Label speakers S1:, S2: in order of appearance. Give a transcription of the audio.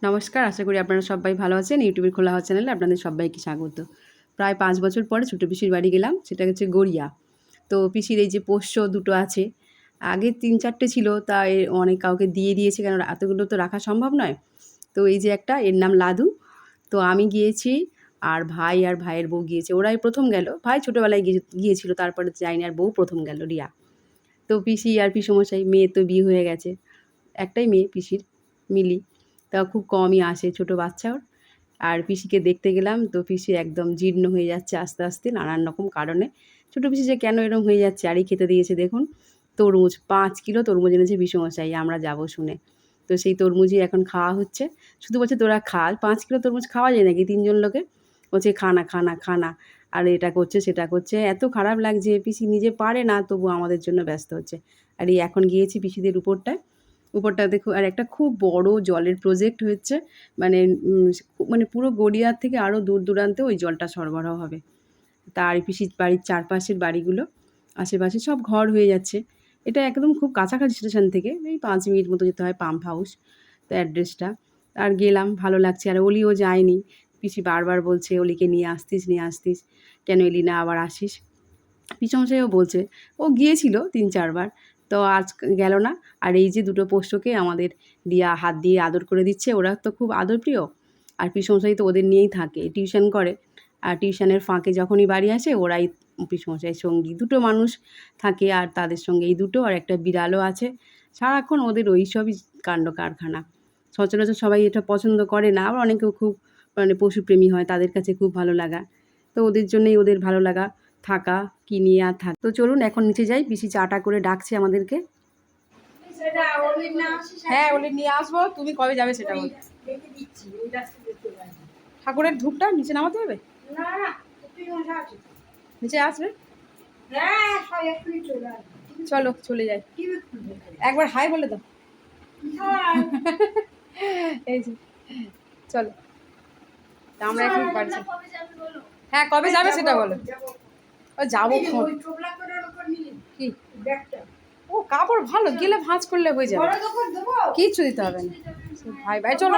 S1: নমস্কার, আশা করি আপনারা সবাই ভালো আছেন। ইউটিউবের খোলা হওয়া চ্যানেলে আপনাদের সবাইকে স্বাগত। প্রায় ৫ বছর পরে ছোটো পিসির বাড়ি গেলাম, সেটা হচ্ছে গড়িয়া। তো পিসির এই যে পোষ্য দুটো আছে, আগে ৩-৪টে ছিল, তা অনেক কাউকে দিয়ে দিয়েছে, কারণ এতগুলো তো রাখা সম্ভব নয়। তো এই যে একটা, এর নাম লাদু। তো আমি গিয়েছি, আর ভাই আর ভাইয়ের বউ গিয়েছে। ওরাই প্রথম গেল, ভাই ছোটোবেলায় গিয়েছিল, তারপরে যায়নি, আর বউ প্রথম গেল রিয়া। তো পিসি আর পিসমশাই, মেয়ে তো বিয়ে হয়ে গেছে, একটাই মেয়ে পিসির, মিলি। তা খুব কমই আসে, ছোটো বাচ্চা ওর। আর পিসিকে দেখতে গেলাম, তো পিসি একদম জীর্ণ হয়ে যাচ্ছে আস্তে আস্তে, নানান রকম কারণে। ছোটো পিসি যে কেন এরকম হয়ে যাচ্ছে, আরই খেতে দিয়েছে দেখুন তরমুজ, ৫ কিলো তরমুজ এনেছে পিসমশাই, আমরা যাব শুনে। তো সেই তরমুজই এখন খাওয়া হচ্ছে। শুধু বলছে তোরা খা, ৫ কিলো তরমুজ খাওয়া যায় নাকি ৩ জন লোকে? বলছে খানা খানা খানা, আর এটা করছে সেটা করছে, এত খারাপ লাগছে। পিসি নিজে পারে না, তবু আমাদের জন্য ব্যস্ত হচ্ছে। আর এই এখন গিয়েছি পিসিদের উপরটায় দেখো, আর একটা খুব বড় জলের প্রজেক্ট হচ্ছে। মানে মানে পুরো গড়িয়ার থেকে আরও দূর দূরান্তে ওই জলটা সরবরাহ হবে। তার পিসির বাড়ির চারপাশের বাড়িগুলো, আশেপাশে সব ঘর হয়ে যাচ্ছে। এটা একদম খুব কাছাকাছি স্টেশন থেকে, এই ৫ মিনিট মতো যেতে হয়, পাম্প হাউস। তো অ্যাড্রেসটা, আর গেলাম, ভালো লাগছে। আর অলিও যায়নি, পিসি বারবার বলছে অলিকে নিয়ে আসতিস নিয়ে আসতিস, কেন এলি না, আবার আসিস। পিসমশাইও বলছে, ও গিয়েছিল ৩-৪ বার, তো আজ গেল না। আর এই যে দুটো পোষ্যকে আমাদের দিয়া হাত দিয়ে আদর করে দিচ্ছে, ওরা তো খুব আদরপ্রিয়। আর পিসমশাই তো ওদের নিয়েই থাকে, টিউশন করে। আর টিউশনের ফাঁকে যখনই বাড়ি আসে, ওরাই পিসমশাইয়ের সঙ্গী। দুটো মানুষ থাকে, আর তাদের সঙ্গে এই দুটো, আর একটা বিড়ালও আছে। সারাক্ষণ ওদের ওই সবই কাণ্ড কারখানা। সচরাচর সবাই এটা পছন্দ করে না, আবার অনেকেও খুব মানে পশুপ্রেমী হয়, তাদের কাছে খুব ভালো লাগা। তো ওদের জন্যই ওদের ভালো লাগা, থাকা, কি নিয়ে আর থাক। তো চলুন এখন নিচে যাই, পিসি চাটা করে ডাকছে আমাদেরকে। হ্যাঁ, ওলি নিয়ে আসবো, তুমি কবে যাবে সেটা বল। ঠাকুরের ধূপটা নিচে নামাতে হবে, নিচে আসবে। চলো চলে যাই, একবার হাই বলে দাও। এই যে চলো, আমরা এখন বাড়ি। হ্যাঁ, কবে যাবে সেটা বলো। ও যাবো, কি ও কাপড় ভালো, গেলে ভাঁজ করলে হয়ে যাবে, কিচ্ছু দিতে হবে না। ভাই ভাই চলো।